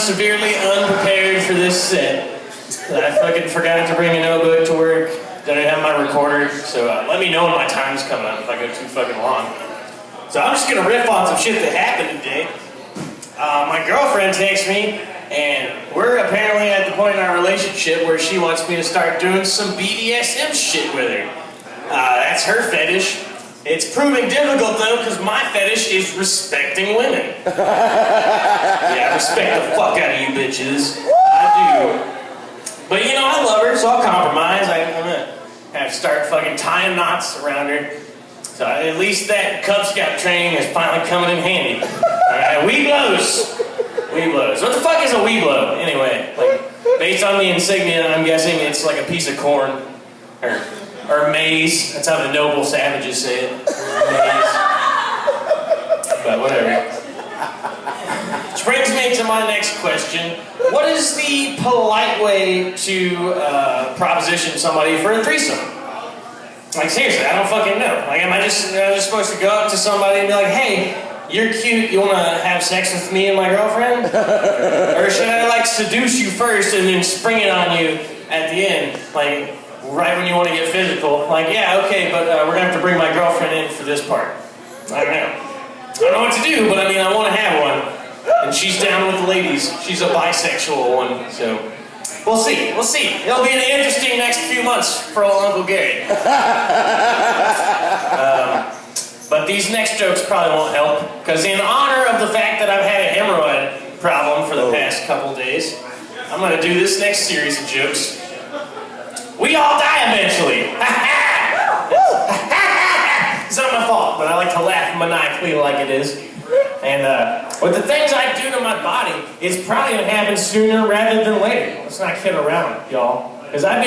severely unprepared for this set. I fucking forgot to bring a notebook to work. Didn't have my recorder, so let me know when my time's coming up if I go too fucking long. So I'm just gonna riff on some shit that happened today. My girlfriend texts me, and we're apparently at the point in our relationship where she wants me to start doing some BDSM shit with her. That's her fetish. It's proving difficult though, because my fetish is respecting women. Yeah, I respect the fuck out of you bitches. I do. But you know, I love her, so I'll compromise. I'm gonna have to start fucking tying knots around her. So at least that Cub Scout training is finally coming in handy. Alright, weeblos. Weeblos. What the fuck is a weeblo? Anyway, like, based on the insignia, I'm guessing it's like a piece of corn. Or maize. That's how the noble savages say it. Maize. But whatever. Which brings me to my next question. What is the polite way to proposition somebody for a threesome? Like, seriously, I don't fucking know. Like, am I just supposed to go up to somebody and be like, hey, you're cute, you want to have sex with me and my girlfriend? Or should I, like, seduce you first and then spring it on you at the end? Like, right when you want to get physical. Like, yeah, okay, but we're going to have to bring my girlfriend in for this part. I don't know. I don't know what to do, but I mean, I want to have one. And she's down with the ladies. She's a bisexual one, so we'll see. We'll see. It'll be an interesting next few months for old Uncle Gary. But these next jokes probably won't help, because in honor of the fact that I've had a hemorrhoid problem for the past couple days, I'm going to do this next series of jokes. We all die eventually. It's not my fault, but I like to laugh maniacally like it is. And with the things I do to my body, it's probably going to happen sooner rather than later. Let's not kid around, y'all. Because I've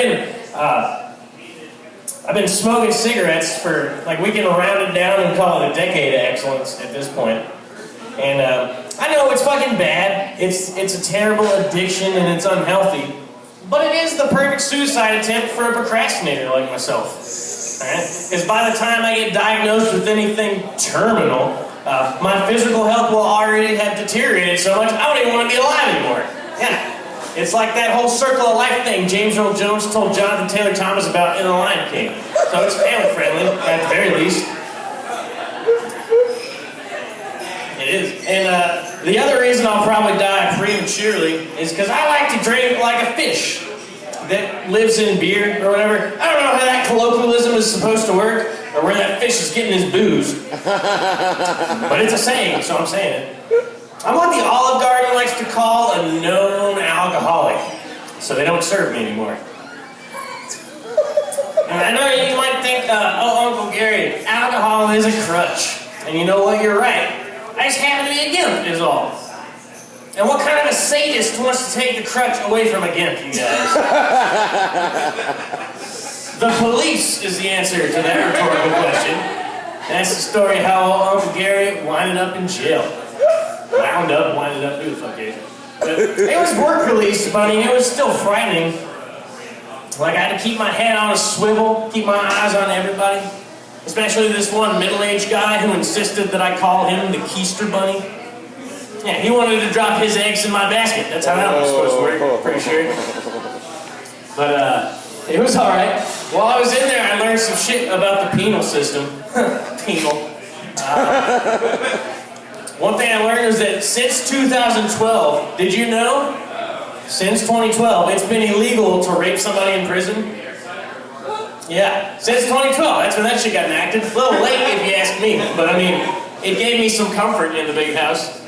been smoking cigarettes for, like, we can round it down and call it a decade of excellence at this point. And I know it's fucking bad. It's a terrible addiction and it's unhealthy. But it is the perfect suicide attempt for a procrastinator like myself. Because by the time I get diagnosed with anything terminal, my physical health will already have deteriorated so much I don't even want to be alive anymore. Yeah. It's like that whole circle of life thing James Earl Jones told Jonathan Taylor Thomas about in The Lion King. So it's family friendly, at the very least. It is. And the other reason I'll probably die prematurely is because I like to drink like a fish that lives in beer or whatever. I don't know how that colloquialism is supposed to work or where that fish is getting his booze. But it's a saying, so I'm saying it. I'm what the Olive Garden likes to call a known alcoholic, so they don't serve me anymore. And I know you might think, oh, Uncle Gary, alcohol is a crutch. And you know what, you're right. I just happen to be a gimp, is all. And what kind of a sadist wants to take the crutch away from a gimp, you guys? The police is the answer to that rhetorical question. That's the story of how Uncle Gary winded up in jail. Winded up, who the fuck is it? It was work release, but I mean, it was still frightening. Like, I had to keep my head on a swivel, keep my eyes on everybody. Especially this one middle-aged guy who insisted that I call him the Keister Bunny. Yeah, he wanted to drop his eggs in my basket. That's how that was supposed to work, pretty sure. But, it was alright. While I was in there, I learned some shit about the penal system. Penal. One thing I learned is that since 2012, did you know? Since 2012, it's been illegal to rape somebody in prison. Yeah, since 2012, that's when that shit got enacted. A little late if you ask me, but I mean, it gave me some comfort in the big house.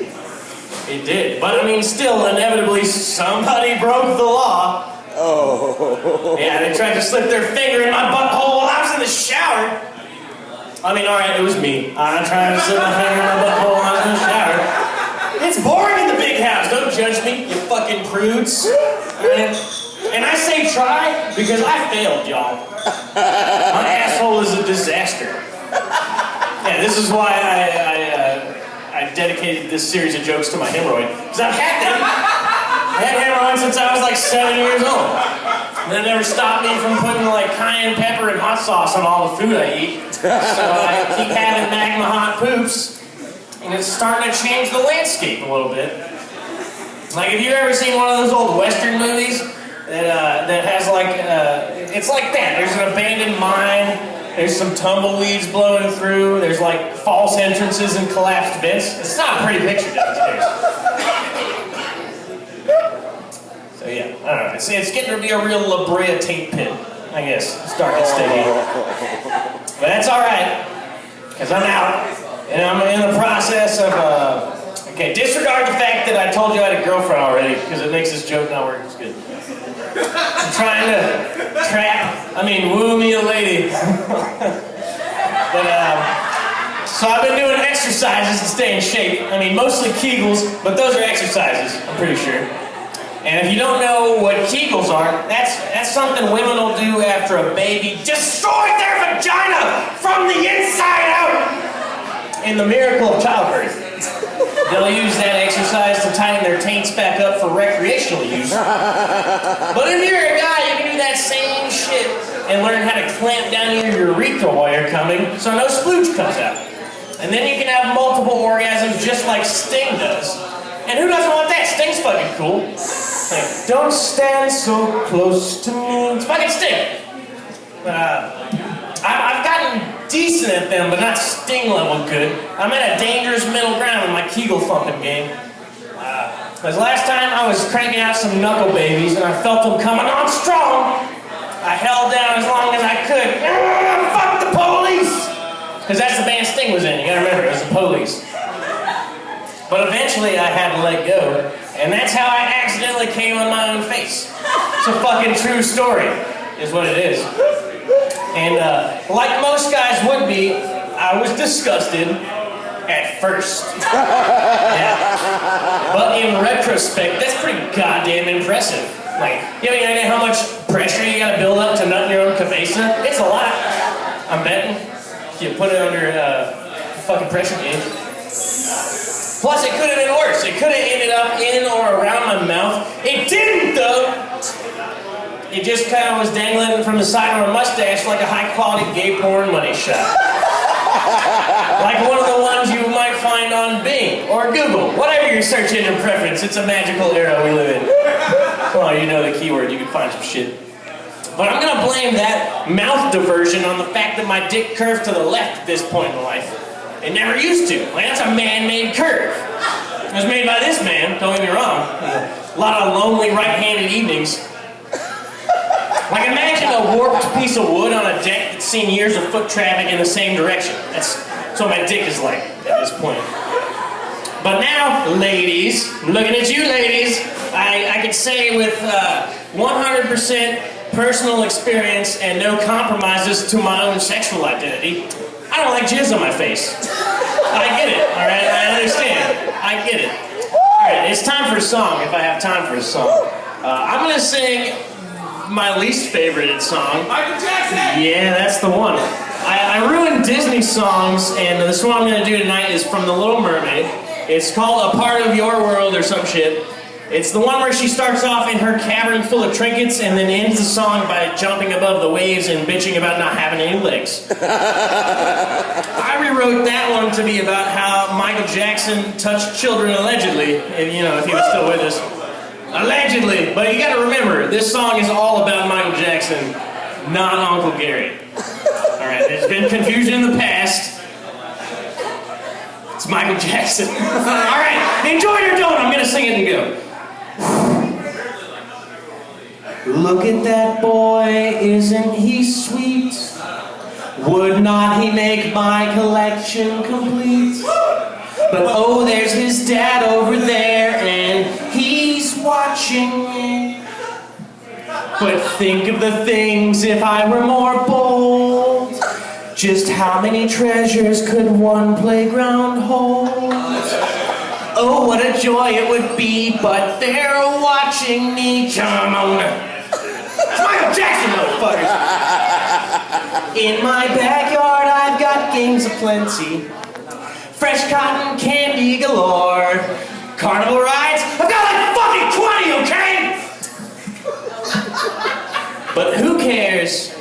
It did, but I mean, still, inevitably, somebody broke the law. Oh. Yeah, they tried to slip their finger in my butthole while I was in the shower. I mean, alright, it was me. I'm trying to slip my finger in my butthole while I was in the shower. It's boring in the big house. Don't judge me, you fucking prudes. And I say try because I failed, y'all. My asshole is a disaster. Yeah, this is why I dedicated this series of jokes to my hemorrhoid. Because I've had them. I had hemorrhoids since I was like 7 years old. And that never stopped me from putting like cayenne pepper and hot sauce on all the food I eat. So I keep having magma hot poops. And it's starting to change the landscape a little bit. Like, have you ever seen one of those old Western movies that has like, it's like that. There's an abandoned mine, there's some tumbleweeds blowing through, there's like false entrances and collapsed vents. It's not a pretty picture downstairs. So yeah, I don't know. It's getting to be a real La Brea tape pit, I guess. It's dark and steady. But that's alright, because I'm out, and I'm in the process of, okay, disregard the fact that I told you I had a girlfriend already, because it makes this joke not work as good. I'm trying to woo me a lady. But, so I've been doing exercises to stay in shape. I mean, mostly Kegels, but those are exercises, I'm pretty sure. And if you don't know what Kegels are, that's something women will do after a baby destroyed their vagina from the inside out in the miracle of childbirth. They'll use that exercise to tighten their taints back up for recreational use. But if you're a guy, you can do that same shit and learn how to clamp down your urethra while you're coming so no splooge comes out. And then you can have multiple orgasms just like Sting does. And who doesn't want that? Sting's fucking cool. Like, don't stand so close to me. It's fucking Sting. I've gotten decent at them, but not Sting level good. I'm at a dangerous middle ground in my Kegel thumping game. Because last time I was cranking out some knuckle babies and I felt them coming on strong. I held down as long as I could. Fuck the police! Because that's the band Sting was in. You gotta remember, it was the Police. But eventually I had to let go, and that's how I accidentally came on my own face. It's a fucking true story, is what it is. And like most guys would be, I was disgusted at first. Yeah. But in retrospect, that's pretty goddamn impressive. Like, you have any idea how much pressure you gotta build up to nut in your own cabeza? It's a lot. I'm betting. You put it under fucking pressure gauge. Plus, it could have been worse. It could have ended up in or around my mouth. It didn't, though. It just kind of was dangling from the side of my mustache like a high-quality gay porn money shot. Like one of the ones you might find on Bing or Google. Whatever your search engine preference, it's a magical era we live in. Well, you know the keyword, you can find some shit. But I'm gonna blame that mouth diversion on the fact that my dick curved to the left at this point in life. It never used to. Like, that's a man-made curve. It was made by this man, don't get me wrong. A lot of lonely right-handed evenings. Like, imagine a warped piece of wood on a deck that's seen years of foot traffic in the same direction. That's what my dick is like at this point. But now, ladies, I'm looking at you ladies, I could say with 100% personal experience and no compromises to my own sexual identity, I don't like jizz on my face. I get it, alright? I understand. I get it. Alright, it's time for a song, if I have time for a song. I'm gonna sing my least favorite song. Michael Jackson! Yeah, that's the one. I ruined Disney songs, and the song I'm gonna do tonight is from The Little Mermaid. It's called A Part of Your World or some shit. It's the one where she starts off in her cavern full of trinkets and then ends the song by jumping above the waves and bitching about not having any legs. I rewrote that one to be about how Michael Jackson touched children allegedly, if he was still with us. Allegedly, but you gotta remember, this song is all about Michael Jackson, not Uncle Gary. Alright, there's been confusion in the past. It's Michael Jackson. Alright, enjoy your donut, I'm gonna sing it and go. Look at that boy, isn't he sweet? Would not he make my collection complete? But oh, there's his dad over there, and he's watching me. But think of the things if I were more bold. Just how many treasures could one playground hold? Oh, what a joy it would be, but they're watching me. Come on. It's Michael Jackson, motherfuckers. In my backyard, I've got games aplenty. Fresh cotton candy galore. Carnival rides, I've got like fucking 20, okay? But who cares?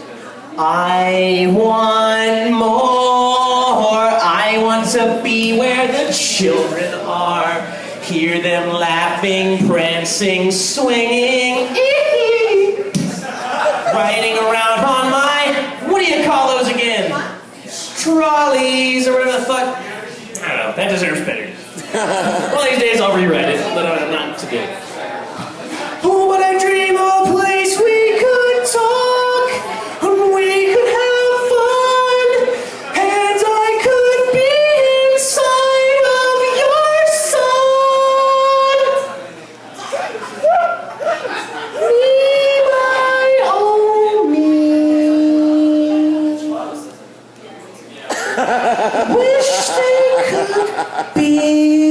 I want more. I want to be where the children are. Hear them laughing, prancing, swinging, riding around on my, what do you call those again? Trolleys or whatever the fuck. I don't know, that deserves better. One of these days I'll rewrite it, but not today. Oh, but I dream of a place we could talk, and we could have fun, and I could be inside of your sun. Me, my own me. Wish they could be